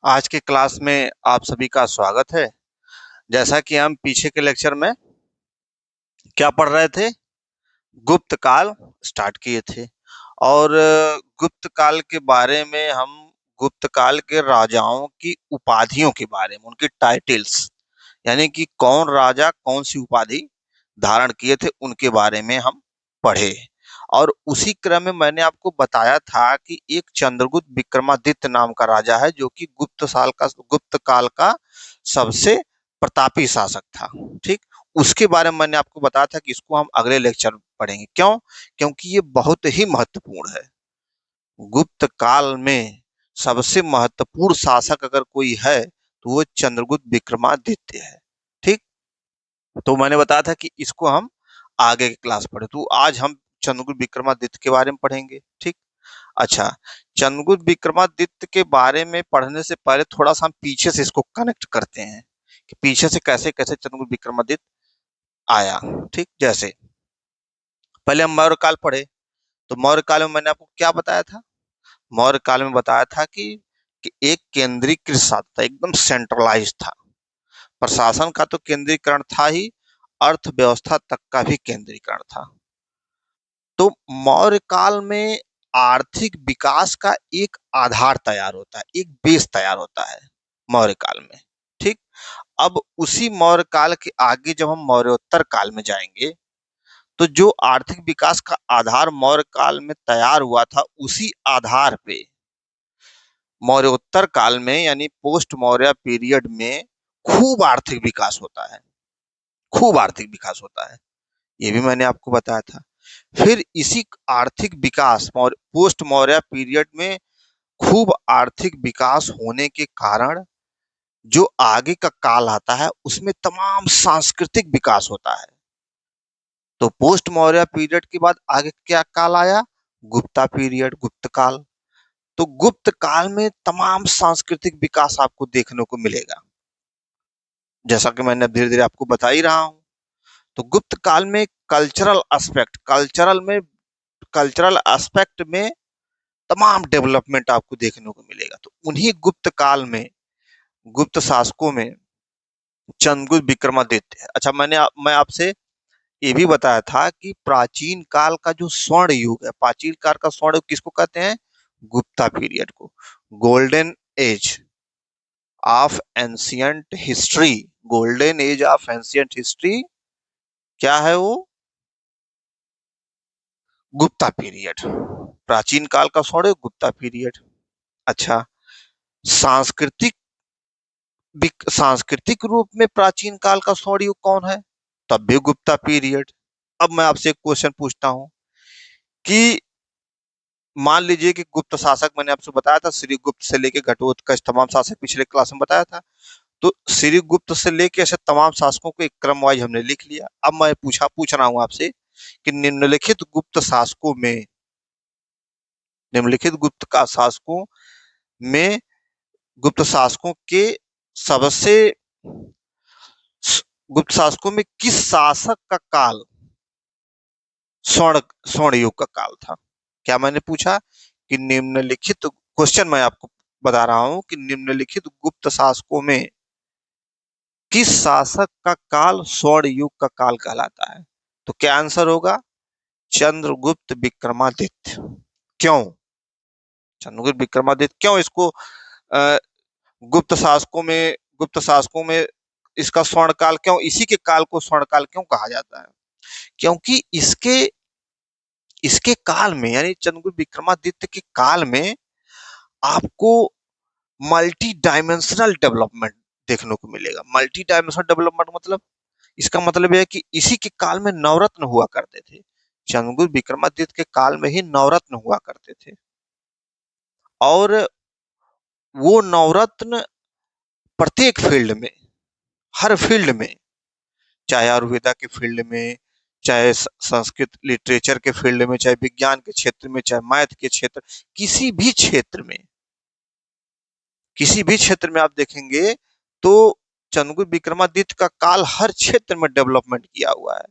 आज के क्लास में आप सभी का स्वागत है। जैसा कि हम पीछे के लेक्चर में क्या पढ़ रहे थे, गुप्त काल स्टार्ट किए थे। और गुप्त काल के बारे में हम गुप्त काल के राजाओं की उपाधियों के बारे में, उनकी टाइटल्स, यानी कि कौन राजा कौन सी उपाधि धारण किए थे उनके बारे में हम पढ़े। और उसी क्रम में मैंने आपको बताया था कि एक चंद्रगुप्त विक्रमादित्य नाम का राजा है जो कि गुप्त काल का सबसे प्रतापी शासक था। ठीक, उसके बारे में मैंने आपको बताया था कि इसको हम अगले लेक्चर में पढ़ेंगे। क्यों? क्योंकि ये बहुत ही महत्वपूर्ण है। गुप्त काल में सबसे महत्वपूर्ण शासक अगर कोई है तो वो चंद्रगुप्त विक्रमादित्य है। ठीक, तो मैंने बताया था कि इसको हम आगे की क्लास पढ़े, तो आज हम चंद्रगुप्त विक्रमादित्य के बारे में पढ़ेंगे। ठीक, अच्छा, चंद्रगुप्त विक्रमादित्य के बारे में पढ़ने से पहले थोड़ा सा हम पीछे से इसको कनेक्ट करते हैं कि पीछे से कैसे कैसे चंद्रगुप्त विक्रमादित्य आया। ठीक, जैसे पहले हम मौर्य काल पढ़े, तो मौर्य काल में मैंने आपको क्या बताया था? मौर्य काल में बताया था कि एक केंद्रीकृत शासन था, एकदम सेंट्रलाइज था। प्रशासन का तो केंद्रीकरण था ही, अर्थव्यवस्था तक का भी केंद्रीकरण था। तो मौर्य काल में आर्थिक विकास का एक आधार तैयार होता है, एक बेस तैयार होता है मौर्य काल में। ठीक, अब उसी मौर्य काल के आगे जब हम मौर्योत्तर काल में जाएंगे तो जो आर्थिक विकास का आधार मौर्य काल में तैयार हुआ था, उसी आधार पे मौर्योत्तर काल में यानी पोस्ट मौर्य पीरियड में खूब आर्थिक विकास होता है। खूब आर्थिक विकास होता है, ये भी मैंने आपको बताया था। फिर इसी आर्थिक विकास पोस्ट मौर्य पीरियड में खूब आर्थिक विकास होने के कारण जो आगे का काल आता है उसमें तमाम सांस्कृतिक विकास होता है। तो पोस्ट मौर्य पीरियड के बाद आगे क्या काल आया? गुप्ता पीरियड, गुप्त काल। तो गुप्त काल में तमाम सांस्कृतिक विकास आपको देखने को मिलेगा, जैसा कि मैंने धीरे धीरे आपको बता ही रहा हूं। तो गुप्त काल में कल्चरल एस्पेक्ट में तमाम डेवलपमेंट आपको देखने को मिलेगा। तो उन्हीं गुप्त काल में, गुप्त शासकों में चंद्रगुप्त विक्रमादित्य। अच्छा, मैं आपसे ये भी बताया था कि प्राचीन काल का जो स्वर्ण युग है, प्राचीन काल का स्वर्ण युग किसको कहते हैं? गुप्ता पीरियड को। Golden age of ancient history, golden age of ancient history क्या है वो? गुप्ता पीरियड। प्राचीन काल का स्वर्ण युग गुप्ता पीरियड। अच्छा, सांस्कृतिक सांस्कृतिक रूप में प्राचीन काल का स्वर्ण युग कौन है? तब भी गुप्ता पीरियड। अब मैं आपसे एक क्वेश्चन पूछता हूं कि मान लीजिए कि गुप्त शासक, मैंने आपसे बताया था श्रीगुप्त से लेके घटोत्कच तमाम शासक पिछले क्लास में बताया था। तो श्रीगुप्त से लेके ऐसे तमाम शासकों को एक क्रम वाइज हमने लिख लिया। अब मैं पूछ रहा हूं आपसे कि निम्नलिखित गुप्त का शासकों में गुप्त शासकों के सबसे गुप्त शासकों में किस शासक का काल स्वर्ण स्वर्ण युग का काल था? क्या मैंने पूछा कि निम्नलिखित, क्वेश्चन मैं आपको बता रहा हूं कि निम्नलिखित गुप्त शासकों में किस शासक का काल स्वर्ण युग का काल कहलाता है? तो क्या आंसर होगा? चंद्रगुप्त विक्रमादित्य। क्यों? चंद्रगुप्त विक्रमादित्य क्यों इसको अ, गुप्त शासकों में इसका स्वर्ण काल क्यों, इसी के काल को स्वर्ण काल क्यों कहा जाता है? क्योंकि इसके इसके काल में यानी चंद्रगुप्त विक्रमादित्य के काल में आपको मल्टी डायमेंशनल डेवलपमेंट देखने को मिलेगा। मल्टी डायमेंशनल डेवलपमेंट मतलब, इसका मतलब यह है कि इसी के काल में नवरत्न हुआ करते थे। चंद्रगुप्त विक्रमादित्य के काल में ही नवरत्न हुआ करते थे। और वो नवरत्न प्रत्येक फील्ड में, हर फील्ड में, चाहे आयुर्वेदा के फील्ड में, चाहे संस्कृत लिटरेचर के फील्ड में, चाहे विज्ञान के क्षेत्र में, चाहे मैथ के क्षेत्र, किसी भी क्षेत्र में, किसी भी क्षेत्र में आप देखेंगे तो चंद्रगुप्त विक्रमादित्य का काल हर क्षेत्र में डेवलपमेंट किया हुआ है।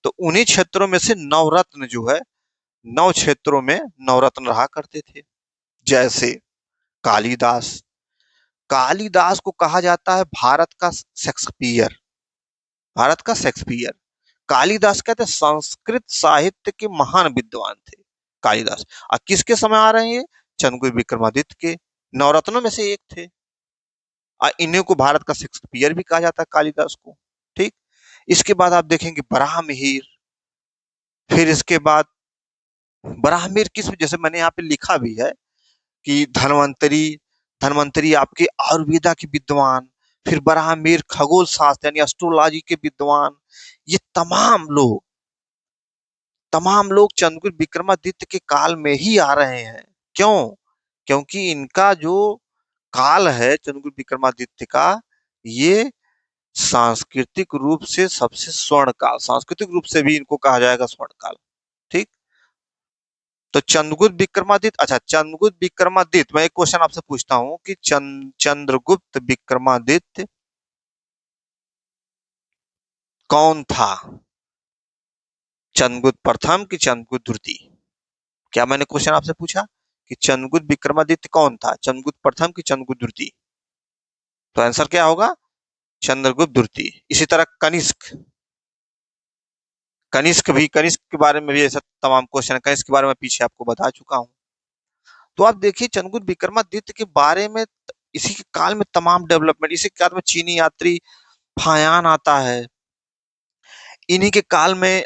तो उन्हीं क्षेत्रों में से नवरत्न जो है, 9 क्षेत्रों में नवरत्न रहा करते थे। जैसे कालिदास, कालिदास को कहा जाता है भारत का शेक्सपियर, भारत का शेक्सपियर। कालिदास कहते हैं संस्कृत साहित्य के महान विद्वान थे कालिदास। और किसके समय आ रहे हैं ये? चंद्रगुप्त विक्रमादित्य के, नवरत्नों में से एक थे। और इन्हीं को भारत का शेक्सपियर भी कहा जाता है कालिदास को। ठीक। इसके बाद आप देखेंगे बराहमिहिर। फिर इसके बाद बराहमिहिर किस, जैसे मैंने यहाँ पे लिखा भी है कि धन्वंतरी, धन्वंतरी आपके आयुर्वेदा के विद्वान। फिर बराहमिहिर खगोल शास्त्र यानी एस्ट्रोलॉजी के विद्वान। ये तमाम लोग चंद्रगुप्त विक्रमादित्य के काल में ही आ रहे हैं। क्यों? क्योंकि इनका जो काल है चंद्रगुप्त विक्रमादित्य का, ये सांस्कृतिक रूप से सबसे स्वर्ण काल, सांस्कृतिक रूप से भी इनको कहा जाएगा स्वर्ण काल। ठीक। तो चंद्रगुप्त विक्रमादित्य, अच्छा चंद्रगुप्त विक्रमादित्य, मैं एक क्वेश्चन आपसे पूछता हूं कि चंद्रगुप्त विक्रमादित्य कौन था? चंद्रगुप्त प्रथम कि चंद्रगुप्त द्वितीय? क्या मैंने क्वेश्चन आपसे पूछा कि चंद्रगुप्त विक्रमादित्य कौन था, चंद्रगुप्त प्रथम कि चंद्रगुप्त द्वितीय? तो आंसर क्या होगा? चंद्रगुप्त द्वितीय। इसी तरह कनिष्क, कनिष्क के बारे में भी ऐसा तमाम क्वेश्चन है। कनिष्क के बारे में पीछे आपको बता चुका हूं। तो आप देखिए चंद्रगुप्त विक्रमादित्य के बारे में इसी के काल में तमाम डेवलपमेंट, इसी के काल में चीनी यात्री फायान आता है। इन्हीं के काल में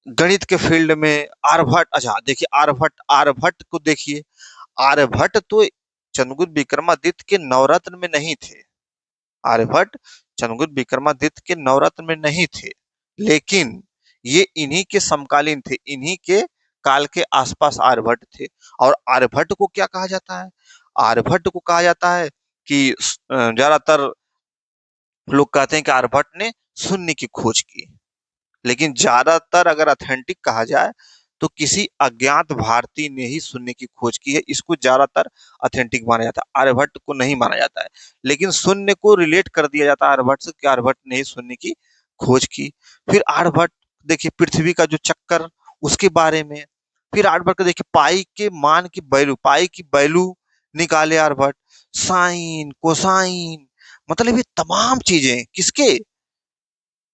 गणित के फील्ड में आर्यभट्ट, अच्छा देखिए आर्यभट्ट को देखिए। आर्यभट्ट तो चंद्रगुप्त विक्रमादित्य के नवरत्न में नहीं थे। आर्यभट्ट चंद्रगुप्त विक्रमादित्य के नवरत्न में नहीं थे, लेकिन ये इन्हीं के समकालीन थे, इन्हीं के काल के आसपास आर्यभट्ट थे। और आर्यभट्ट को क्या कहा जाता है? आर्यभट्ट को कहा जाता है कि ज्यादातर लोग कहते हैं कि आर्यभट्ट ने शून्य की खोज की, लेकिन ज्यादातर अगर ऑथेंटिक कहा जाए तो किसी अज्ञात भारतीय ने ही शून्य की खोज की है। इसको ज्यादातर ऑथेंटिक माना जाता है, आर्यभट्ट को नहीं माना जाता है। लेकिन शून्य को रिलेट कर दिया जाता है आर्यभट्ट से कि आर्यभट्ट ने ही शून्य की खोज की। फिर आर्यभट्ट देखिए पृथ्वी का जो चक्कर, उसके बारे में। फिर आर्यभट्ट को देखिए पाई के मान की वैल्यू, पाई की वैल्यू निकाले आर्यभट्ट। साइन कोसाइन, मतलब ये तमाम चीजें किसके?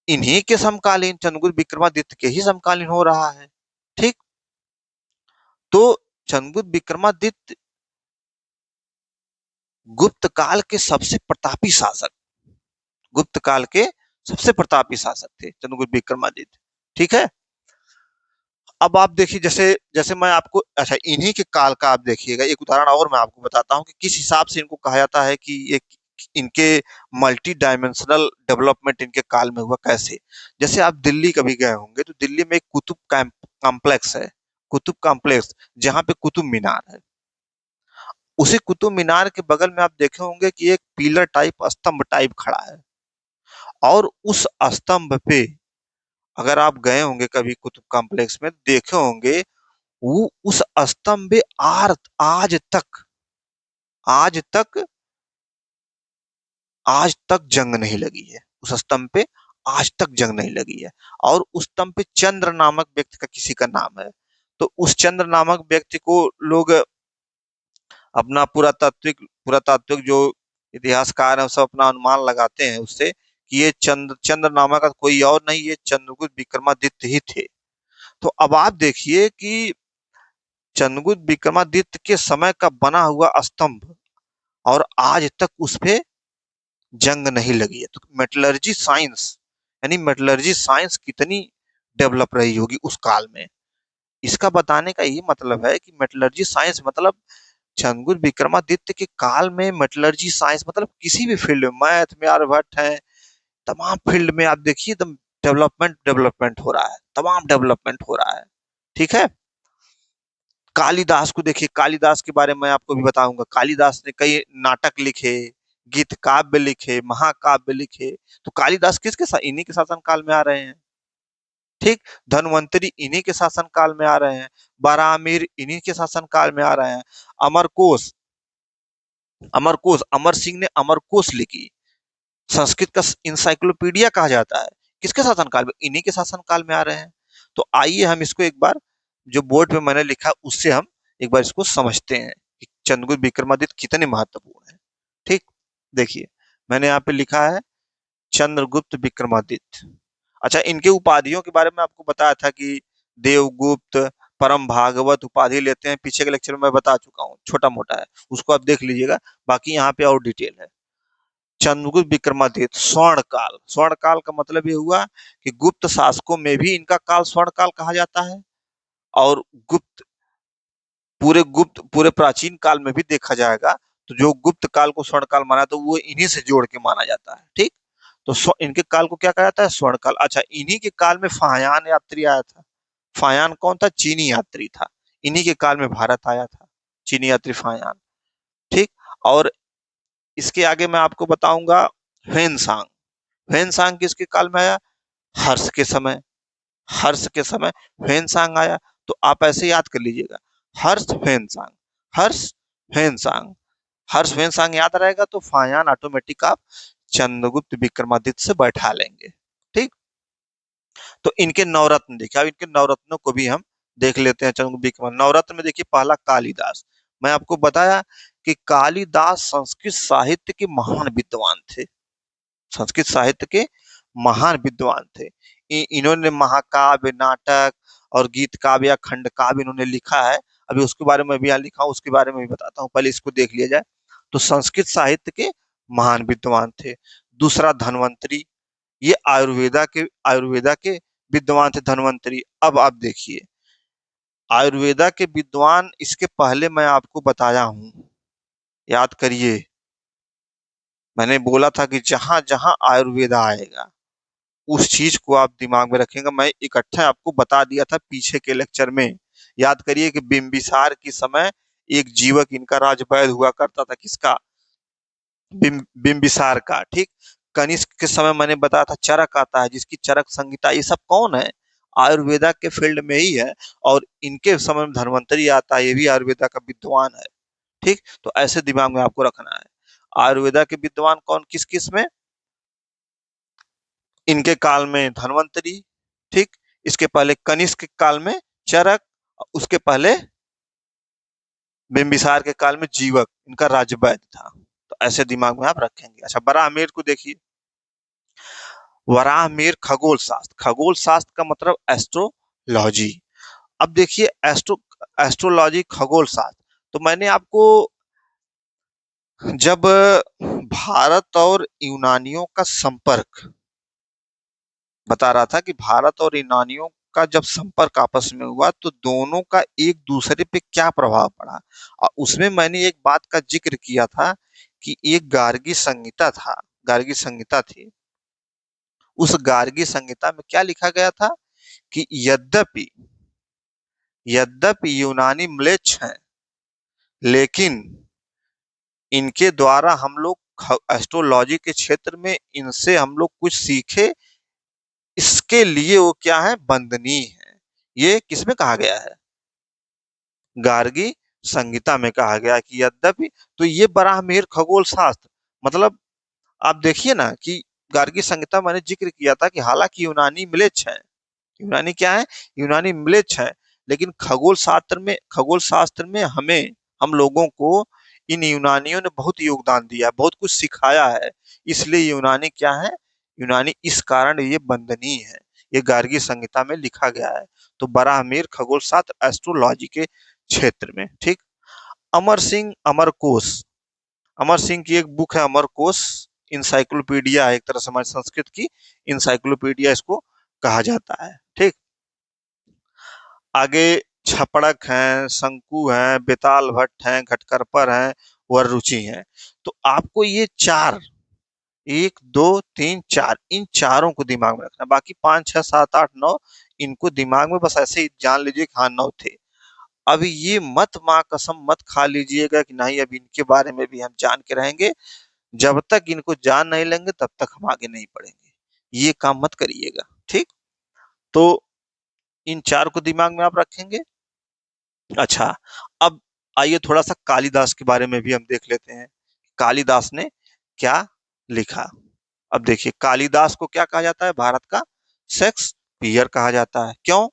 इन्हीं के समकालीन, चंद्रगुप्त विक्रमादित्य के ही समकालीन हो रहा है। ठीक। तो चंद्रगुप्त विक्रमादित्य गुप्त काल के सबसे प्रतापी शासक, गुप्त काल के सबसे प्रतापी शासक थे चंद्रगुप्त विक्रमादित्य। ठीक है। अब आप देखिए जैसे जैसे मैं आपको, अच्छा इन्हीं के काल का आप देखिएगा एक उदाहरण और मैं आपको बताता हूं कि किस हिसाब से इनको कहा जाता है कि ये इनके मल्टी डायमेंशनल डेवलपमेंट इनके काल में हुआ कैसे। जैसे आप दिल्ली कभी गए होंगे तो दिल्ली में एक कुतुब कॉम्प्लेक्स है, कुतुब कॉम्प्लेक्स, जहां पे कुतुब मीनार है। उसी कुतुब मीनार के बगल में आप देखे होंगे कि एक पिलर टाइप, स्तंभ टाइप खड़ा है। और उस स्तंभ पे अगर आप गए होंगे कभी कुतुब कॉम्प्लेक्स में, देखे होंगे वो उस स्तंभ पे आज तक जंग नहीं लगी है। उस स्तंभ पे आज तक जंग नहीं लगी है। और उस स्तंभ पे चंद्र नामक व्यक्ति का, किसी का नाम है। तो उस चंद्र नामक व्यक्ति को लोग अपना पुरातात्विक जो इतिहासकार है सब अपना अनुमान लगाते हैं उससे कि ये चंद्र नामक का कोई और नहीं, ये चंद्रगुप्त विक्रमादित्य ही थे। तो अब आप देखिए कि चंद्रगुप्त विक्रमादित्य के समय का बना हुआ स्तंभ और आज तक उस पे जंग नहीं लगी है। तो मेटलर्जी साइंस, यानी मेटलर्जी साइंस कितनी डेवलप रही होगी उस काल में। इसका बताने का ये मतलब है कि मेटलर्जी साइंस मतलब चंद्रगुप्त विक्रमादित्य के काल में मेटलर्जी साइंस मतलब किसी भी फील्ड में, मैथ में आर्यभट्ट है, तमाम फील्ड में आप देखिए एकदम डेवलपमेंट हो रहा है, तमाम डेवलपमेंट हो रहा है। ठीक है। कालिदास को देखिए, कालिदास के बारे में आपको भी बताऊंगा। कालिदास ने कई नाटक लिखे, गीत काव्य लिखे, महाकाव्य लिखे। तो कालिदास किसके साथ, इन्हीं के शासन काल में आ रहे हैं। ठीक। धन्वंतरी इन्हीं के शासन काल में आ रहे हैं। बारामीर इन्हीं के शासन काल में आ रहे हैं। अमरकोश, अमर सिंह ने अमरकोश लिखी, संस्कृत का इंसाइक्लोपीडिया कहा जाता है। किसके शासन काल में? इन्हीं के शासन काल में आ रहे हैं। तो आइए हम इसको एक बार जो बोर्ड पे मैंने लिखा उससे हम एक बार इसको समझते हैं कि चंद्रगुप्त विक्रमादित्य कितने महत्वपूर्ण है। देखिए, मैंने यहाँ पे लिखा है चंद्रगुप्त विक्रमादित्य। अच्छा, इनके उपाधियों के बारे में आपको बताया था कि देवगुप्त, परम भागवत उपाधि लेते हैं, पीछे के लेक्चर में मैं बता चुका हूँ, छोटा मोटा है, उसको आप देख लीजिएगा। बाकी यहाँ पे और डिटेल है। चंद्रगुप्त विक्रमादित्य स्वर्ण काल, स्वर्ण काल का मतलब ये हुआ कि गुप्त शासकों में भी इनका काल स्वर्ण काल कहा जाता है, और गुप्त पूरे प्राचीन काल में भी देखा जाएगा तो जो गुप्त काल को स्वर्ण काल माना तो वो इन्हीं से जोड़ के माना जाता है। ठीक, तो इनके काल को क्या कहा जाता है? स्वर्ण काल। अच्छा, इन्हीं के काल में फायान यात्री आया था। फायान कौन था? चीनी यात्री था। इन्हीं के काल में भारत आया था चीनी यात्री फायान। ठीक, और इसके आगे मैं आपको बताऊंगा ह्वेनसांग। ह्वेनसांग किसके काल में आया? हर्ष के समय। हर्ष के समय ह्वेनसांग आया। तो आप ऐसे याद कर लीजिएगा, हर्ष ह्वेनसांग, हर्ष ह्वेनसांग, हर्ष ह्वेनसांग याद रहेगा तो फायान ऑटोमेटिक आप चंद्रगुप्त विक्रमादित्य से बैठा लेंगे। ठीक, तो इनके नवरत्न देखिए, अब इनके नवरत्नों को भी हम देख लेते हैं। चंद्रगुप्त विक्रम नवरत्न में देखिए, पहला कालिदास। मैं आपको बताया कि कालिदास संस्कृत साहित्य के महान विद्वान थे। संस्कृत साहित्य के महान विद्वान थे। इन्होंने महाकाव्य, नाटक और गीत काव्य या खंड काव्य इन्होंने लिखा है। अभी उसके बारे में भी यहाँ लिखा हूँ, उसके बारे में भी बताता हूँ, पहले इसको देख लिया जाए। तो संस्कृत साहित्य के महान विद्वान थे। दूसरा धन्वंतरी, ये आयुर्वेदा के विद्वान थे धन्वंतरी। अब आप देखिए, आयुर्वेदा के विद्वान इसके पहले मैं आपको बताया हूं, याद करिए। मैंने बोला था कि जहां जहां आयुर्वेदा आएगा उस चीज को आप दिमाग में रखेंगे। मैं इकट्ठा आपको बता दिया था पीछे के लेक्चर में। याद करिए कि बिंबिसार के समय एक जीवक इनका राजवैद हुआ करता था। किसका? बिंबिसार का। ठीक, कनिष्क के समय मैंने बताया था चरक आता है, जिसकी चरक संहिता। ये सब कौन है? आयुर्वेदा के फील्ड में ही है। और इनके समय में धन्वंतरी आता है, ये भी आयुर्वेदा का विद्वान है। ठीक, तो ऐसे दिमाग में आपको रखना है। आयुर्वेदा के विद्वान कौन, किस किस में? इनके काल में धन्वंतरी। ठीक, इसके पहले कनिष्क के काल में चरक, उसके पहले बिंबिसार के काल में जीवक, इनका राजवैद था। तो ऐसे दिमाग में आप रखेंगे। अच्छा, बराहमेर को देखिए। वराहमिहिर खगोल शास्त्र, खगोल शास्त्र का मतलब एस्ट्रोलॉजी। अब देखिए, एस्ट्रोलॉजी, खगोल शास्त्र। तो मैंने आपको जब भारत और यूनानियों का संपर्क बता रहा था कि भारत और यूनानियों का जब संपर्क आपस में हुआ तो दोनों का एक दूसरे पे क्या प्रभाव पड़ा, और उसमें मैंने एक बात का जिक्र किया था कि एक गार्गी संहिता था, गार्गी संहिता थी। उस गार्गी संहिता में क्या लिखा गया था कि यद्यपि यद्यपि यूनानी म्लेच्छ हैं, लेकिन इनके द्वारा हम लोग एस्ट्रोलॉजी के क्षेत्र में इनसे हम लोग कुछ सीखे, इसके लिए वो क्या है? वंदनीय है। ये किसमें कहा गया है? गार्गी संहिता में कहा गया कि यद्यपि। तो ये बराहमिहिर खगोल शास्त्र, मतलब आप देखिए ना कि गार्गी संहिता मैंने जिक्र किया था कि हालांकि यूनानी म्लेच्छ है, यूनानी क्या है? यूनानी म्लेच्छ है, लेकिन खगोल शास्त्र में हमें, हम लोगों को इन यूनानियों ने बहुत योगदान दिया है, बहुत कुछ सिखाया है। इसलिए यूनानी क्या है? यूनानी इस कारण ये वंदनीय है। ये गार्गी संहिता में लिखा गया है। तो बराहमिहिर खगोल शास्त्र एस्ट्रोलॉजी के क्षेत्र में। ठीक, अमर सिंह अमरकोश, अमर सिंह की एक बुक है अमरकोश, इंसाइक्लोपीडिया है, एक तरह से हमारी संस्कृत की इंसाइक्लोपीडिया इसको कहा जाता है। ठीक, आगे छपड़क हैं, शंकु हैं, बेताल भट्ट हैं, घटकरपर हैं, वररुचि हैं। तो आपको ये चार, एक दो तीन चार, इन चारों को दिमाग में रखना। बाकी पांच छह सात आठ नौ, इनको दिमाग में बस ऐसे ही जान लीजिए कि हाँ नौ थे। अभी ये मत माँ कसम मत खा लीजिएगा कि नहीं अब इनके बारे में भी हम जान के रहेंगे। जब तक इनको जान नहीं लेंगे तब तक हम आगे नहीं बढ़ेंगे। ये काम मत करिएगा। ठीक, तो इन चार को दिमाग में आप रखेंगे। अच्छा, अब आइए थोड़ा सा कालिदास के बारे में भी हम देख लेते हैं। कालिदास ने क्या लिखा? अब देखिए, कालिदास को क्या कहा जाता है? भारत का शेक्सपियर कहा जाता है। क्यों?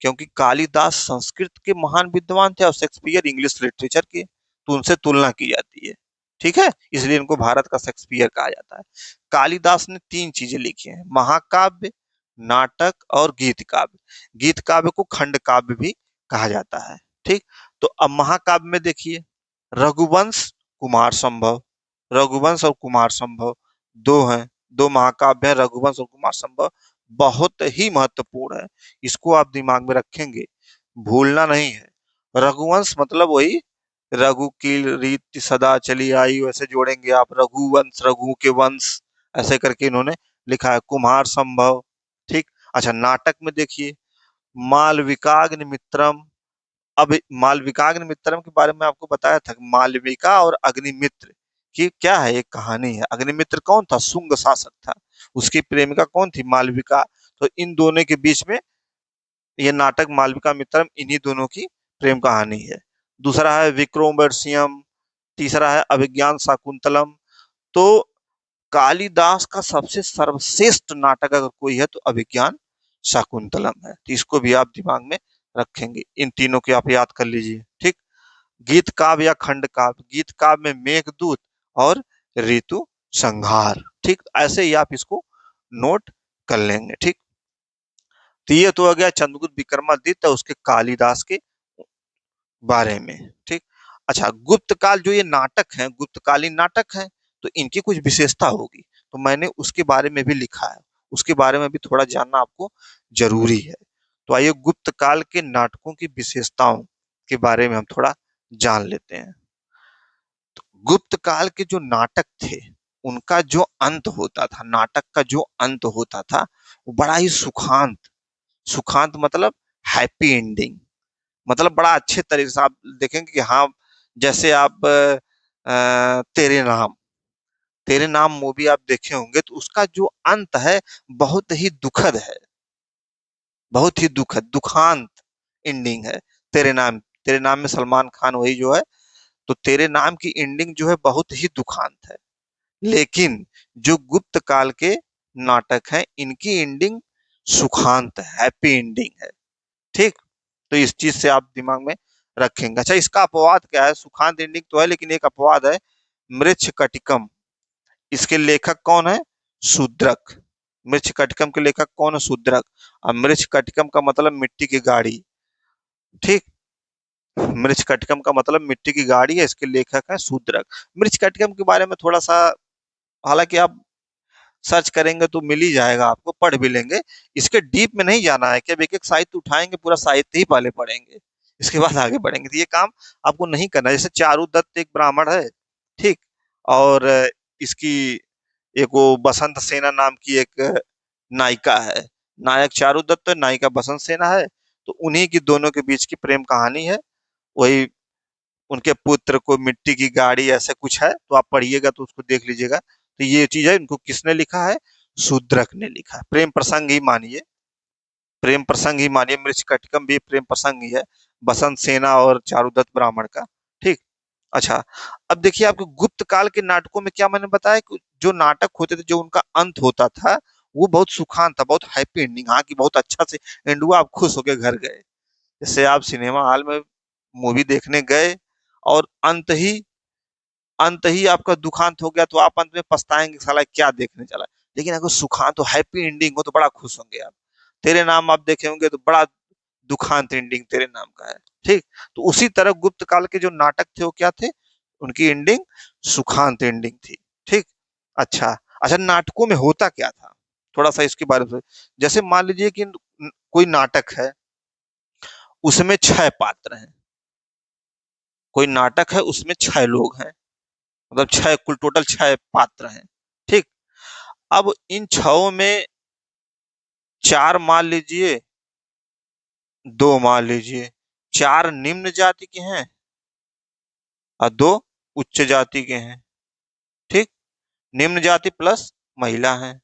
क्योंकि कालिदास संस्कृत के महान विद्वान थे और शेक्सपियर इंग्लिश लिटरेचर के, तो उनसे तुलना की जाती है। ठीक है, इसलिए इनको भारत का शेक्सपियर कहा जाता है। कालिदास ने 3 चीजें लिखी हैं, महाकाव्य, नाटक और गीत काव्य। गीत काव्य को खंड काव्य भी कहा जाता है। ठीक, तो अब महाकाव्य में देखिए, रघुवंश, कुमार संभव। रघुवंश और कुमार संभव दो हैं, दो महाकाव्य हैं, रघुवंश और कुमार संभव। बहुत ही महत्वपूर्ण है, इसको आप दिमाग में रखेंगे, भूलना नहीं है। रघुवंश मतलब वही रघु की रीत सदा चली आई, वैसे जोड़ेंगे आप, रघुवंश, रघु के वंश, ऐसे करके इन्होंने लिखा है। कुमार संभव। ठीक, अच्छा नाटक में देखिए, मालविकाग्नि मित्रम। अब मालविकाग्नि मित्रम के बारे में आपको बताया था, मालविका और अग्निमित्र की क्या है, एक कहानी है। अग्निमित्र कौन था, शुंग शासक था, उसकी प्रेमिका कौन थी, मालविका। तो इन दोनों के बीच में ये नाटक मालविका मित्रम, इन्हीं दोनों की प्रेम कहानी है। दूसरा है विक्रमोर्वशीयम। तीसरा है अभिज्ञान शाकुंतलम। तो कालिदास का सबसे सर्वश्रेष्ठ नाटक अगर कोई है तो अभिज्ञान शाकुंतलम है, तो इसको भी आप दिमाग में रखेंगे, इन तीनों को आप याद कर लीजिए। ठीक, गीत काव्य या खंड काव्य, गीत काव्य में मेघदूत और ऋतु संहार। ठीक, ऐसे ही आप इसको नोट कर लेंगे। ठीक, तो ये तो हो गया चंद्रगुप्त विक्रमादित्य उसके कालिदास के बारे में। ठीक, अच्छा गुप्त काल जो ये नाटक है, गुप्तकालीन नाटक है, तो इनकी कुछ विशेषता होगी, तो मैंने उसके बारे में भी लिखा है, उसके बारे में भी थोड़ा जानना आपको जरूरी है। तो आइए गुप्त काल के नाटकों की विशेषताओं के बारे में हम थोड़ा जान लेते हैं। तो गुप्त काल के जो नाटक थे, उनका जो अंत होता था, नाटक का जो अंत होता था, वो बड़ा ही सुखांत, सुखांत मतलब हैप्पी एंडिंग, मतलब बड़ा अच्छे तरीके से आप देखेंगे कि हाँ, जैसे आप तेरे नाम, तेरे नाम मूवी आप देखे होंगे, तो उसका जो अंत है बहुत ही दुखद है, बहुत ही दुखद, दुखांत एंडिंग है। तेरे नाम, तेरे नाम में सलमान खान वही जो है, तो तेरे नाम की एंडिंग जो है बहुत ही दुखांत है। लेकिन जो गुप्त काल के नाटक हैं, इनकी एंडिंग सुखांत है, हैप्पी एंडिंग है। ठीक, तो इस चीज से आप दिमाग में रखेंगे। अच्छा इसका अपवाद क्या है, सुखांत एंडिंग तो है लेकिन एक अपवाद है, मृच्छकटिकम। इसके लेखक कौन है, शूद्रक। मृच्छकटिकम के लेखक कौन है, शूद्रक। अब मृच्छकटिकम का मतलब मिट्टी की गाड़ी। ठीक, मृच्छकटिकम का मतलब मिट्टी की गाड़ी है, इसके लेखक है शूद्रक। मृच्छकटिकम के बारे में थोड़ा सा, हालांकि आप सर्च करेंगे तो मिल ही जाएगा, आपको पढ़ भी लेंगे, इसके डीप में नहीं जाना है कि अब एक एक साहित्य उठाएंगे, पूरा साहित्य ही पहले पढ़ेंगे, इसके बाद आगे बढ़ेंगे, तो ये काम आपको नहीं करना है। जैसे चारू दत्त एक ब्राह्मण है, ठीक, और इसकी एक वो बसंत सेना नाम की एक नायिका है, नायक चारू दत्त है, नायिका बसंत सेना है, तो उन्हीं की दोनों के बीच की प्रेम कहानी है। वही उनके पुत्र को मिट्टी की गाड़ी ऐसे कुछ है, तो आप पढ़िएगा तो उसको देख लीजिएगा। तो ये चीज है, इनको किसने लिखा है, शूद्रक ने लिखा है। प्रेम प्रसंग ही मानिए, प्रेम प्रसंग ही मानिए, मृच्छकटिकम भी प्रेम प्रसंग ही है, बसंत सेना और चारुदत्त ब्राह्मण का। ठीक, अच्छा अब देखिए आपके गुप्त काल के नाटकों में क्या मैंने बताया कि जो नाटक होते थे, जो उनका अंत होता था, वो बहुत सुखान था, बहुत हैप्पी एंडिंग, हाँ कि बहुत अच्छा से एंड हुआ, आप खुश होके घर गए। जैसे आप सिनेमा हॉल में मूवी देखने गए और अंत ही आपका दुखांत हो गया, तो आप अंत में पछताएंगे साला क्या देखने चला। लेकिन अगर सुखांत तो हैप्पी एंडिंग हो तो बड़ा खुश होंगे आप। तेरे नाम आप देखे होंगे तो बड़ा दुखांत एंडिंग तेरे नाम का है। ठीक, तो उसी तरह गुप्त काल के जो नाटक थे वो क्या थे, उनकी एंडिंग सुखांत एंडिंग थी। ठीक, अच्छा अच्छा नाटकों में होता क्या था, थोड़ा सा इसके बारे में। जैसे मान लीजिए कि कोई नाटक है, उसमें 6 पात्र हैं, कोई नाटक है उसमें 6 लोग हैं, मतलब छह, कुल टोटल 6 पात्र हैं। ठीक, अब इन छओं में 4 मान लीजिए, 2 मान लीजिए, 4 निम्न जाति के हैं और 2 उच्च जाति के हैं। ठीक, निम्न जाति प्लस महिला है,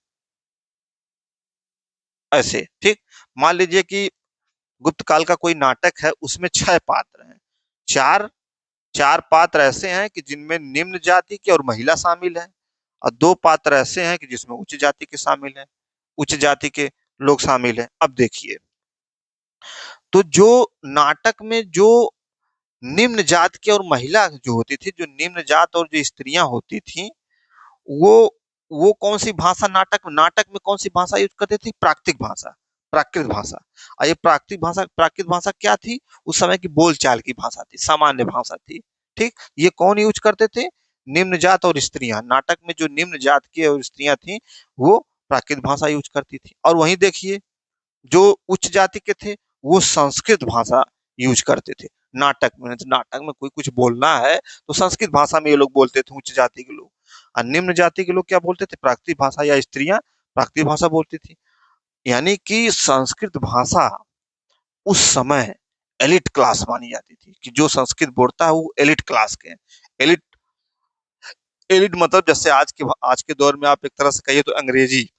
ऐसे। ठीक, मान लीजिए कि गुप्त काल का कोई नाटक है, उसमें 6 पात्र हैं, चार चार पात्र ऐसे हैं कि जिनमें निम्न जाति के और महिला शामिल है, और 2 पात्र ऐसे हैं कि जिसमें उच्च जाति के शामिल हैं, उच्च जाति के लोग शामिल हैं। अब देखिए, तो जो नाटक में जो निम्न जात की और महिला जो होती थी, जो निम्न जात और जो स्त्रियां होती थी, वो वो कौन सी भाषा नाटक में कौन सी भाषा यूज करते थे? प्राकृतिक भाषा, प्राकृत भाषा। और ये प्राकृत भाषा क्या थी? उस समय की बोलचाल की भाषा थी, सामान्य भाषा थी। ठीक, ये कौन यूज करते थे? निम्न जात और स्त्रियां। नाटक में जो निम्न जात की और स्त्रियां थी, वो प्राकृत भाषा यूज करती थी। और वहीं देखिए, जो उच्च जाति के थे, वो संस्कृत भाषा यूज करते थे नाटक में। तो नाटक में कोई कुछ बोलना है तो संस्कृत भाषा में ये लोग बोलते थे, उच्च जाति के लोग। और निम्न जाति के लोग क्या बोलते थे? प्राकृतिक भाषा, या स्त्रियां प्राकृतिक भाषा बोलती थी। यानी कि संस्कृत भाषा उस समय एलिट क्लास मानी जाती थी, कि जो संस्कृत बोलता है वो एलिट क्लास के हैं। एलिट एलिट मतलब जैसे आज के दौर में आप एक तरह से कहिए तो अंग्रेजी,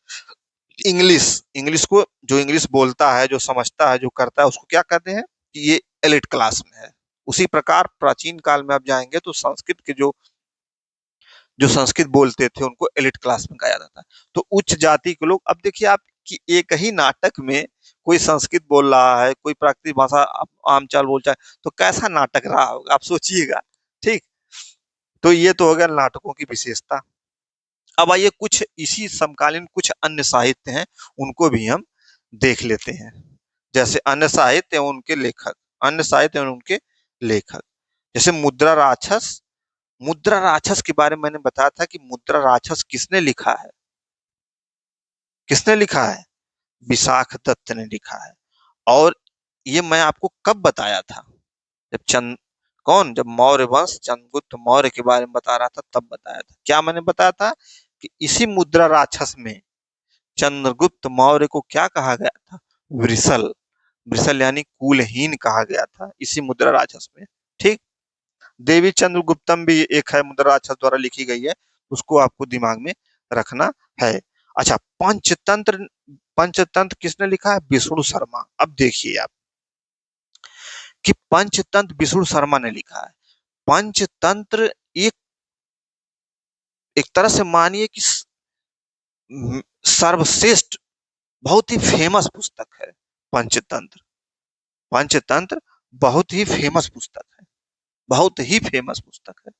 इंग्लिश। इंग्लिश को जो इंग्लिश बोलता है, जो समझता है, जो करता है, उसको क्या कहते हैं? कि ये एलिट क्लास में है। उसी प्रकार प्राचीन काल में आप जाएंगे तो संस्कृत के जो जो संस्कृत बोलते थे, उनको एलिट क्लास में कहा जाता है। तो उच्च जाति के लोग, अब देखिए आप कि एक ही नाटक में कोई संस्कृत बोल रहा है, कोई प्राकृतिक भाषा आम चाल बोलता है, तो कैसा नाटक रहा होगा, आप सोचिएगा। ठीक, तो ये तो हो गया नाटकों की विशेषता। अब आइए कुछ इसी समकालीन कुछ अन्य साहित्य हैं, उनको भी हम देख लेते हैं। जैसे अन्य साहित्य एवं उनके लेखक, अन्य साहित्य एवं उनके लेखक, जैसे मुद्रा राक्षस। मुद्रा राक्षस के बारे में मैंने बताया था कि मुद्रा राक्षस किसने लिखा है? किसने लिखा है? विशाख दत्त ने लिखा है। और ये मैं आपको कब बताया था? जब चंद कौन जब मौर्य वंश चंद्रगुप्त मौर्य के बारे में बता रहा था, तब बताया था। क्या मैंने बताया था? कि इसी मुद्रा राक्षस में चंद्रगुप्त मौर्य को क्या कहा गया था? वृषल। वृषल यानी कुलहीन कहा गया था इसी मुद्रा राक्षस में। ठीक, देवी चंद्रगुप्तम भी एक है, मुद्रा राक्षस द्वारा लिखी गई है, उसको आपको दिमाग में रखना है। अच्छा, पंचतंत्र। पंचतंत्र किसने लिखा है? विष्णु शर्मा। अब देखिए आप कि पंचतंत्र विष्णु शर्मा ने लिखा है। पंचतंत्र एक एक तरह से मानिए कि सर्वश्रेष्ठ, बहुत ही फेमस पुस्तक है पंचतंत्र। पंचतंत्र बहुत ही फेमस पुस्तक है, बहुत ही फेमस पुस्तक है।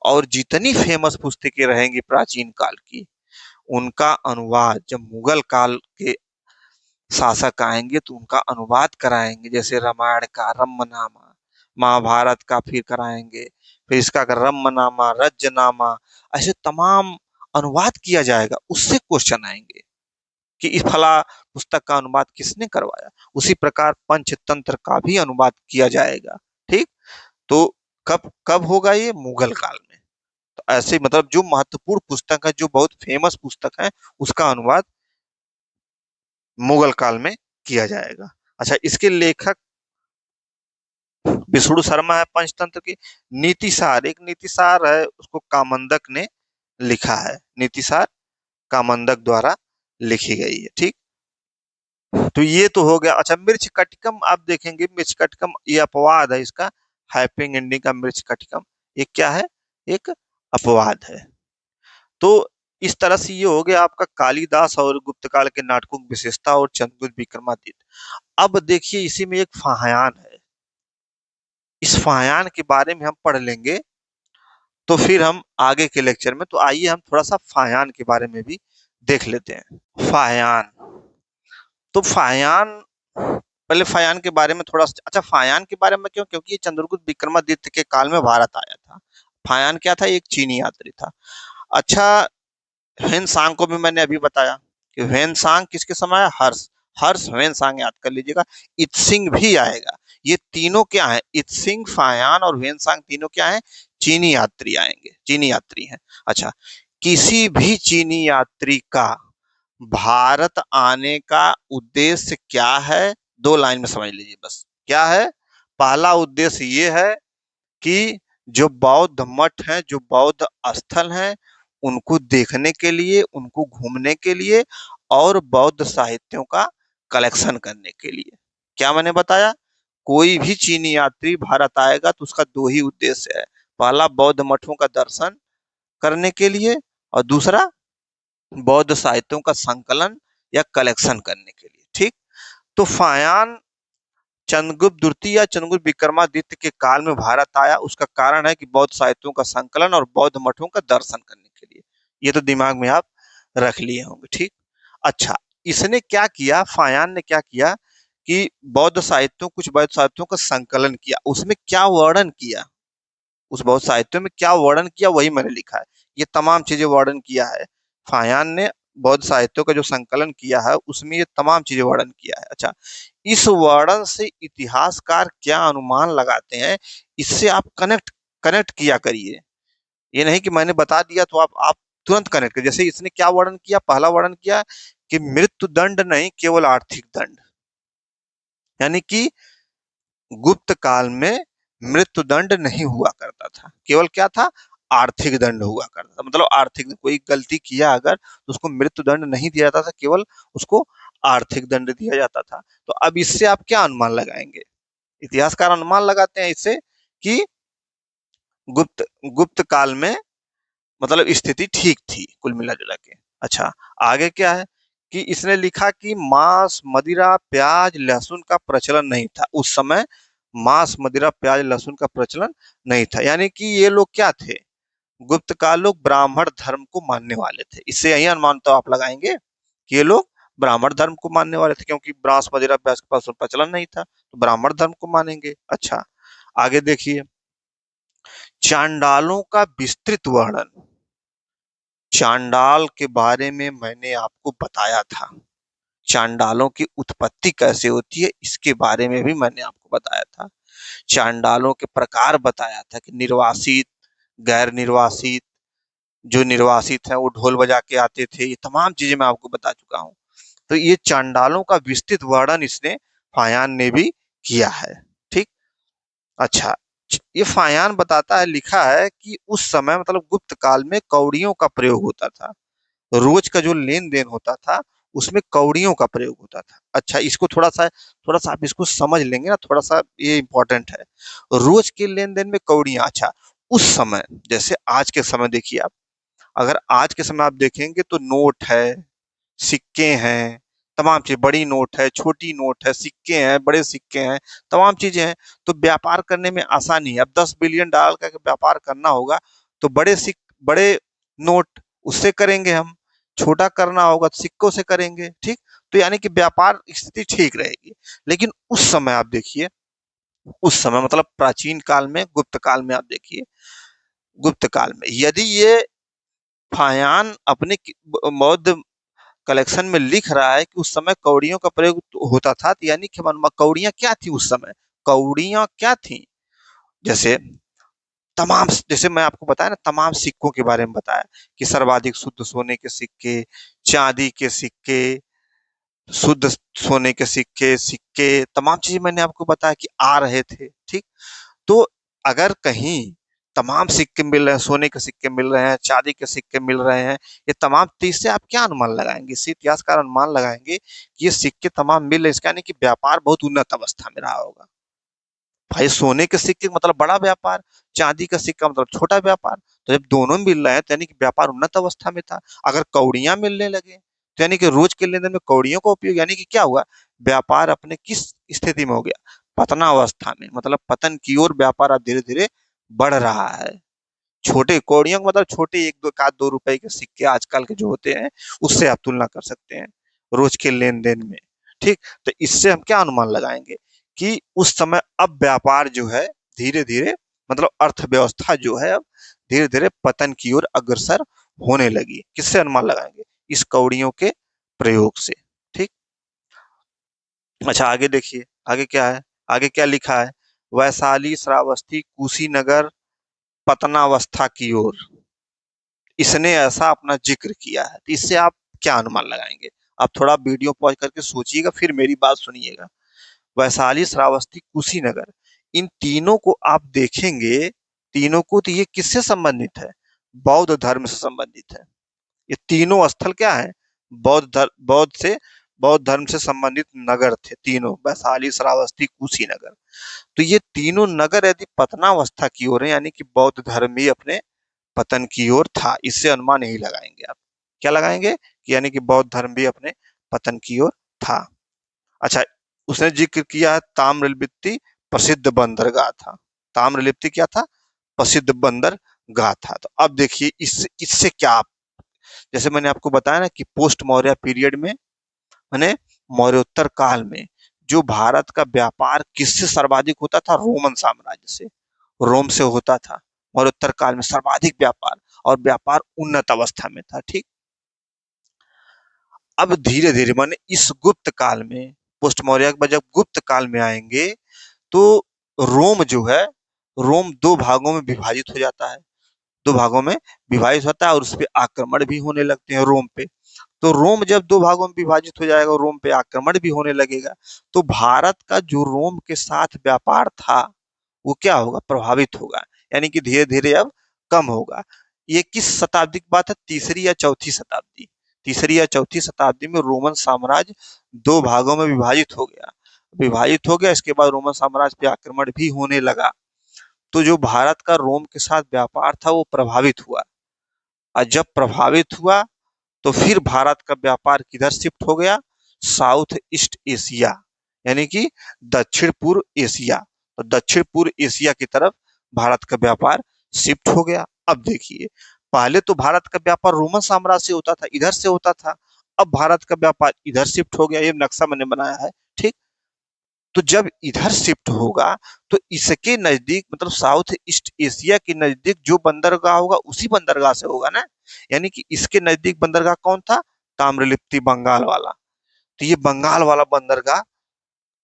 और जितनी फेमस पुस्तकें रहेंगी प्राचीन काल की, उनका अनुवाद जब मुगल काल के शासक आएंगे तो उनका अनुवाद कराएंगे। जैसे रामायण का रम्मनामा, महाभारत का फिर कराएंगे, फिर इसका रम्मनामा, रज्जनामा, ऐसे तमाम अनुवाद किया जाएगा। उससे क्वेश्चन आएंगे कि इस फला पुस्तक का अनुवाद किसने करवाया। उसी प्रकार पंचतंत्र का भी अनुवाद किया जाएगा। ठीक, तो कब कब होगा? ये मुगल काल में। तो ऐसे मतलब जो महत्वपूर्ण पुस्तक है, जो बहुत फेमस पुस्तक है, उसका अनुवाद मुगल काल में किया जाएगा। अच्छा, इसके लेखक विष्णु शर्मा है पंचतंत्र की। नीतिसार, एक नीतिसार है, उसको कामंदक ने लिखा है। नीतिसार कामंदक द्वारा लिखी गई है। ठीक, तो ये तो हो गया। अच्छा, मिर्च कटिकम आप देखेंगे, मिर्च कटिकम ये अपवाद है इसका, हैप्पी एंडिंग का मिर्च कटिकम, ये क्या है? एक अपवाद है। तो इस तरह से ये हो गया आपका कालिदास और गुप्त काल के नाटकों की विशेषता और चंद्रगुप्त विक्रमादित्य। अब देखिए इसी में एक फाहयान है, इस फाहयान के बारे में हम पढ़ लेंगे तो फिर हम आगे के लेक्चर में, तो आइए हम थोड़ा सा फाहयान के बारे में भी देख लेते हैं। फाहयान, तो फाहयान, पहले फायान के बारे में थोड़ा सा। अच्छा, फायान के बारे में क्यों? क्योंकि ये चंद्रगुप्त विक्रमादित्य के काल में भारत आया था। फायान क्या था? एक चीनी यात्री था। अच्छा, ह्वेनसांग को भी मैंने अभी बताया कि ह्वेनसांग किसके समय है? हर्ष। हर्ष ह्वेनसांग याद कर लीजिएगा। इत्सिंग भी आएगा। ये तीनों क्या है? इत्सिंग, फायान और ह्वेनसांग तीनों क्या है? चीनी यात्री आएंगे, चीनी यात्री हैं। अच्छा, किसी भी चीनी यात्री का भारत आने का उद्देश्य क्या है? दो लाइन में समझ लीजिए बस। क्या है? पहला उद्देश्य ये है कि जो बौद्ध मठ हैं, जो बौद्ध स्थल हैं, उनको देखने के लिए, उनको घूमने के लिए, और बौद्ध साहित्यों का कलेक्शन करने के लिए। क्या मैंने बताया? कोई भी चीनी यात्री भारत आएगा तो उसका दो ही उद्देश्य है। पहला बौद्ध मठों का दर्शन करने के लिए, और दूसरा बौद्ध साहित्यों का संकलन या कलेक्शन करने के लिए। ठीक, तो फायान चंद्रगुप्त द्वितीय या चंद्रगुप्त विक्रमादित्य के काल में भारत आया, उसका कारण है कि बौद्ध साहित्यों का संकलन और बौद्ध मठों का दर्शन करने के लिए। ये तो दिमाग में आप रख लिए होंगे, ठीक। अच्छा, इसने क्या किया, फायान ने क्या किया कि बौद्ध साहित्यों, कुछ बौद्ध साहित्यों का संकलन किया, उसमें क्या वर्णन किया, उस बौद्ध साहित्यों में क्या वर्णन किया वही मैंने लिखा है। ये तमाम चीजें वर्णन किया है फायान ने। बौद्ध साहित्यों का जो संकलन किया है उसमें ये तमाम चीजें वर्णन किया है। अच्छा, इस वर्णन से इतिहासकार क्या अनुमान लगाते हैं, इससे आप कनेक्ट कनेक्ट किया करिए। ये नहीं कि मैंने बता दिया तो आप तुरंत कनेक्ट करिए। जैसे इसने क्या वर्णन किया, पहला वर्णन किया कि मृत्यु दंड नहीं, केवल आर्थिक दंड, यानी कि गुप्त काल में मृत्यु दंड नहीं हुआ करता था, केवल क्या था, आर्थिक दंड हुआ करता था। मतलब आर्थिक, कोई गलती किया अगर तो उसको मृत्यु दंड नहीं दिया जाता था, केवल उसको आर्थिक दंड दिया जाता था। तो अब इससे आप क्या अनुमान लगाएंगे, इतिहासकार अनुमान लगाते हैं इससे कि गुप्त गुप्त काल में मतलब स्थिति ठीक थी कुल मिला जुला के। अच्छा, आगे क्या है कि इसने लिखा कि मांस, मदिरा, प्याज, लहसुन का प्रचलन नहीं था उस समय। मांस, मदिरा, प्याज, लहसुन का प्रचलन नहीं था, यानी कि ये लोग क्या थे, गुप्त काल लोग ब्राह्मण धर्म को मानने वाले थे। इससे यही अनुमान तो आप लगाएंगे कि ये लोग ब्राह्मण धर्म को मानने वाले थे, क्योंकि मांस, मदिरा, प्याज का प्रचलन नहीं था, तो ब्राह्मण धर्म को मानेंगे। अच्छा, आगे देखिए, चांडालों का विस्तृत वर्णन। चांडाल के बारे में मैंने आपको बताया था, चांडालों की उत्पत्ति कैसे होती है इसके बारे में भी मैंने आपको बताया था। चांडालों के प्रकार बताया था कि निर्वासित, गैर निर्वासित, जो निर्वासित है वो ढोल बजा के आते थे, ये तमाम चीजें मैं आपको बता चुका हूँ। तो ये चांडालों का विस्तृत वर्णन इसने, फायान ने भी किया है, ठीक। अच्छा, ये फायान बताता है, लिखा है कि उस समय मतलब गुप्त काल में कौड़ियों का प्रयोग होता था, रोज का जो लेन देन होता था उसमें कौड़ियों का प्रयोग होता था। अच्छा, इसको थोड़ा सा आप इसको समझ लेंगे ना, थोड़ा सा ये इंपॉर्टेंट है। रोज के लेन देन में कौड़ियां, अच्छा, उस समय जैसे आज के समय देखिए आप, अगर आज के समय आप देखेंगे तो नोट है, सिक्के हैं, तमाम चीज, बड़ी नोट है, छोटी नोट है, सिक्के हैं, बड़े सिक्के हैं, तमाम चीजें हैं। तो व्यापार करने में आसानी है। अब 10 बिलियन डॉलर का व्यापार करना होगा तो बड़े नोट उससे करेंगे हम, छोटा करना होगा तो सिक्कों से करेंगे, ठीक। तो यानी कि व्यापार स्थिति ठीक रहेगी। लेकिन उस समय आप देखिए, उस समय मतलब प्राचीन काल में, गुप्त काल में आप देखिए, गुप्त काल में यदि ये फायान अपने बौद्ध कलेक्शन में लिख रहा है कि उस समय कौड़ियों का प्रयोग होता था, तो यानी कि कौड़ियां क्या थी उस समय, कौड़ियां क्या थी, जैसे तमाम, जैसे मैं आपको बताया ना, तमाम सिक्कों के बारे में बताया कि सर्वाधिक शुद्ध सोने के सिक्के, चांदी के सिक्के, शुद्ध सोने के सिक्के, तमाम चीजें मैंने आपको बताया कि आ रहे थे, ठीक। तो अगर कहीं तमाम सिक्के मिल रहे हैं, सोने के सिक्के मिल रहे हैं, चांदी के सिक्के मिल रहे हैं, ये तमाम, तो इससे आप क्या अनुमान लगाएंगे, इससे इतिहासकार अनुमान लगाएंगे कि ये सिक्के तमाम मिल रहे हैं, इसका यानी कि व्यापार बहुत उन्नत अवस्था में रहा होगा। भाई सोने के सिक्के मतलब बड़ा व्यापार, चांदी का सिक्का मतलब छोटा व्यापार। तो जब दोनों मिल रहे हैं तो यानी कि व्यापार उन्नत अवस्था में था। अगर कौड़ियां मिलने लगे तो यानी कि रोज के लेन देन में कौड़ियों का उपयोग, यानी कि क्या हुआ, व्यापार अपने किस स्थिति में हो गया, पतनावस्था में, मतलब पतन की ओर व्यापार अब धीरे धीरे बढ़ रहा है। छोटे कौड़ियों का मतलब छोटे, एक दो, एक आध 2 रुपए के सिक्के आजकल के जो होते हैं उससे आप तुलना कर सकते हैं रोज के लेन देन में, ठीक। तो इससे हम क्या अनुमान लगाएंगे कि उस समय अब व्यापार जो है धीरे धीरे, मतलब अर्थव्यवस्था जो है अब धीरे धीरे पतन की ओर अग्रसर होने लगी। किससे अनुमान लगाएंगे, इस कौड़ियों के प्रयोग से, ठीक। अच्छा, आगे देखिए, आगे क्या है, आगे क्या लिखा है, वैशाली, श्रावस्ती, कुशीनगर, पतनावस्था की ओर इसने ऐसा अपना जिक्र किया है। तो इससे आप क्या अनुमान लगाएंगे, आप थोड़ा वीडियो पॉज करके सोचिएगा फिर मेरी बात सुनिएगा। वैशाली, श्रावस्ती, कुशीनगर, इन तीनों को आप देखेंगे, तीनों को, तो ये किससे संबंधित है, बौद्ध धर्म से संबंधित है। ये तीनों स्थल क्या है, बौद्ध धर्म से संबंधित नगर थे तीनों, वैशाली, श्रावस्ती, कुशीनगर। तो ये तीनों नगर यदि पतनावस्था की ओर है, यानी कि बौद्ध धर्म भी अपने पतन की ओर था। इससे अनुमान यही लगाएंगे आप, क्या लगाएंगे कि यानी कि बौद्ध धर्म भी अपने पतन की ओर था। अच्छा, उसने जिक्र किया है ताम्रलिप्ति प्रसिद्ध बंदरगाह था। ताम्रलिप्ति क्या था? प्रसिद्ध बंदरगाह था। तो अब देखिए इससे क्या जैसे मैंने आपको बताया ना कि पोस्ट मौर्य पीरियड में, माने मौर्योत्तर काल में, जो भारत का व्यापार किससे सर्वाधिक होता था? रोमन साम्राज्य से, रोम से होता था। मौर्योत्तर काल में सर्वाधिक व्यापार, और व्यापार उन्नत अवस्था में था। ठीक। अब धीरे धीरे माने इस गुप्त काल में, पोस्ट मौर्य के बाद जब गुप्त काल में आएंगे, तो रोम जो है, रोम दो भागों में विभाजित हो जाता है। दो भागों में विभाजित होता है और उस पर आक्रमण भी होने लगते हैं रोम पे। तो रोम जब दो भागों में विभाजित हो जाएगा, रोम पे आक्रमण भी होने लगेगा, तो भारत का जो रोम के साथ व्यापार था वो क्या होगा? प्रभावित होगा। यानी कि धीरे धीरे अब कम होगा। ये किस शताब्दी की बात है? तीसरी या चौथी शताब्दी। तीसरी या चौथी शताब्दी में रोमन साम्राज्य दो भागों में विभाजित हो गया। विभाजित हो गया, इसके बाद रोमन साम्राज्य पे आक्रमण भी होने लगा। तो जो भारत का रोम के साथ व्यापार था वो प्रभावित हुआ। और जब प्रभावित हुआ तो फिर भारत का व्यापार किधर शिफ्ट हो गया? साउथ ईस्ट एशिया, यानी कि दक्षिण पूर्व एशिया। तो दक्षिण पूर्व एशिया की तरफ भारत का व्यापार शिफ्ट हो गया। अब देखिए, पहले तो भारत का व्यापार रोमन साम्राज्य से होता था, इधर से होता था। अब भारत का व्यापार इधर शिफ्ट हो गया। ये नक्शा मैंने बनाया है। ठीक। तो जब इधर शिफ्ट होगा तो इसके नजदीक, मतलब साउथ ईस्ट एशिया के नजदीक जो बंदरगाह होगा उसी बंदरगाह से होगा ना। यानी कि इसके नजदीक बंदरगाह कौन था? ताम्रलिप्ति, बंगाल वाला। तो ये बंगाल वाला बंदरगाह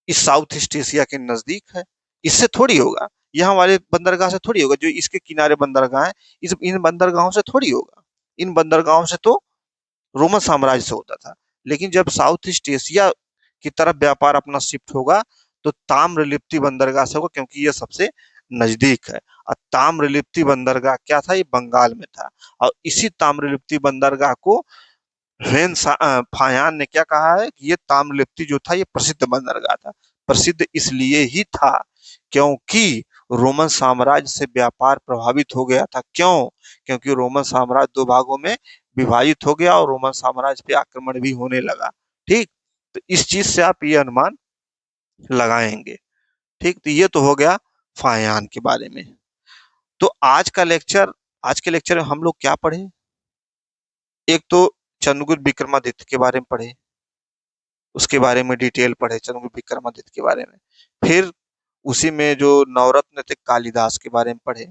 इस साउथ ईस्ट एशिया के नजदीक है। इससे थोड़ी होगा, यहाँ वाले बंदरगाह से थोड़ी होगा। जो इसके किनारे बंदरगाह है, इस इन बंदरगाहों से थोड़ी होगा। इन बंदरगाहों से तो रोमन साम्राज्य से होता था। लेकिन जब साउथ ईस्ट एशिया की तरफ व्यापार अपना शिफ्ट होगा तो ताम्रलिप्ति बंदरगाह से होगा, क्योंकि ये सबसे नजदीक है। और ताम्रलिप्ति बंदरगाह क्या था? ये बंगाल में था। और इसी ताम्रलिप्ति बंदरगाह को फायान ने क्या कहा है कि ये ताम्रलिप्ति जो था ये प्रसिद्ध बंदरगाह था। प्रसिद्ध इसलिए ही था क्योंकि रोमन साम्राज्य से व्यापार प्रभावित हो गया था। क्यों? क्योंकि रोमन साम्राज्य दो भागों में विभाजित हो गया और रोमन साम्राज्य पे आक्रमण भी होने लगा। ठीक। तो इस चीज से आप ये अनुमान लगाएंगे। ठीक। तो ये तो हो गया फायान के बारे में। तो आज के लेक्चर में हम लोग क्या पढ़े? एक तो चंद्रगुप्त विक्रमादित्य के बारे में पढ़े, उसके बारे में डिटेल पढ़े चंद्रगुप्त विक्रमादित्य के बारे में। फिर उसी में जो नवरत्न थे कालिदास के बारे में पढ़े।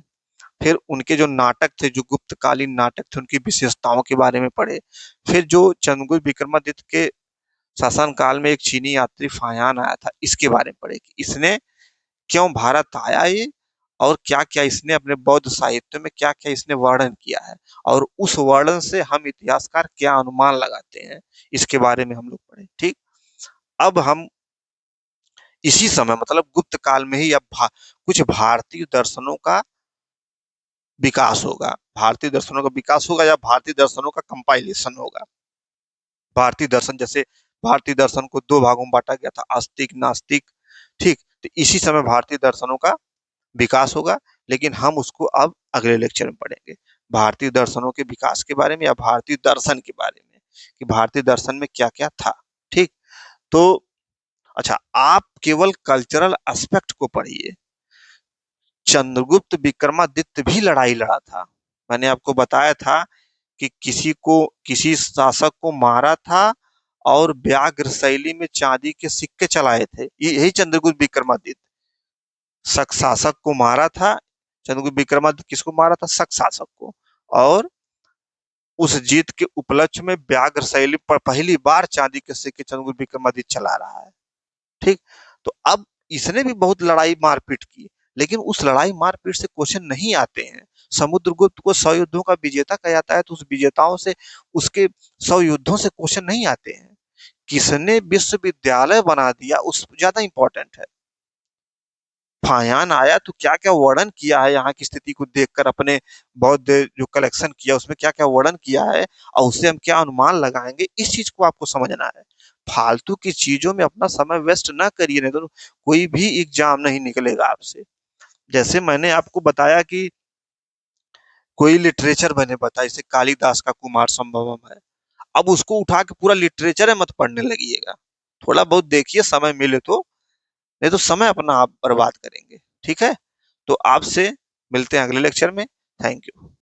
फिर उनके जो नाटक थे, जो गुप्तकालीन नाटक थे, उनकी विशेषताओं के बारे में पढ़े। फिर जो चंद्रगुप्त विक्रमादित्य के शासन काल में एक चीनी यात्री फायान आया था, इसके बारे में पढ़े कि इसने क्यों भारत आया ये, और क्या क्या इसने अपने बौद्ध साहित्य में क्या क्या इसने वर्णन किया है, और उस वर्णन से हम इतिहासकार क्या अनुमान लगाते हैं, इसके बारे में हम लोग पढ़े। ठीक। अब हम इसी समय, मतलब गुप्त काल में ही अब कुछ भारतीय दर्शनों का विकास होगा। भारतीय दर्शनों का विकास होगा या भारतीय दर्शनों का कंपाइलेशन होगा। भारतीय दर्शन, जैसे भारतीय दर्शन को दो भागों में बांटा गया था, आस्तिक नास्तिक। ठीक। तो इसी समय भारतीय दर्शनों का विकास होगा। लेकिन हम उसको अब अगले लेक्चर में पढ़ेंगे, भारतीय दर्शनों के विकास के बारे में या भारतीय दर्शन के बारे में, कि भारतीय दर्शन में क्या क्या था। ठीक। तो अच्छा, आप केवल कल्चरल एस्पेक्ट को पढ़िए। चंद्रगुप्त विक्रमादित्य भी लड़ाई लड़ा था। मैंने आपको बताया था कि किसी शासक को मारा था और व्याघ्र शैली में चांदी के सिक्के चलाए थे। यही चंद्रगुप्त विक्रमादित्य। शक शासक को मारा था। चंद्रगुप्त विक्रमादित्य किसको मारा था? शक शासक को। और उस जीत के उपलक्ष्य में व्याघ्र शैली पर पहली बार चांदी के सिक्के चंद्रगुप्त विक्रमादित्य चला रहा है। ठीक। तो अब इसने भी बहुत लड़ाई मारपीट की, लेकिन उस लड़ाई मारपीट से क्वेश्चन नहीं आते हैं। समुद्रगुप्त को 100 युद्धों का विजेता कहा जाता है, तो उस विजेताओं से, उसके 100 युद्धों से क्वेश्चन नहीं आते हैं। किसने विश्वविद्यालय बना दिया उस ज्यादा इंपॉर्टेंट है। फायान आया तो क्या क्या वर्णन किया है यहाँ की स्थिति को देखकर, अपने बौद्ध जो कलेक्शन किया उसमें क्या क्या वर्णन किया है, और उससे हम क्या अनुमान लगाएंगे, इस चीज को आपको समझना है। फालतू की चीजों में अपना समय वेस्ट ना करिए, नहीं तो कोई भी एग्जाम नहीं निकलेगा आपसे। जैसे मैंने आपको बताया कि कोई लिटरेचर मैंने बताया, जैसे कालिदास का कुमार संभवम है। अब उसको उठा के पूरा लिटरेचर है मत पढ़ने लगिएगा। थोड़ा बहुत देखिए, समय मिले तो नहीं तो समय अपना आप बर्बाद करेंगे। ठीक है, तो आपसे मिलते हैं अगले लेक्चर में। Thank you.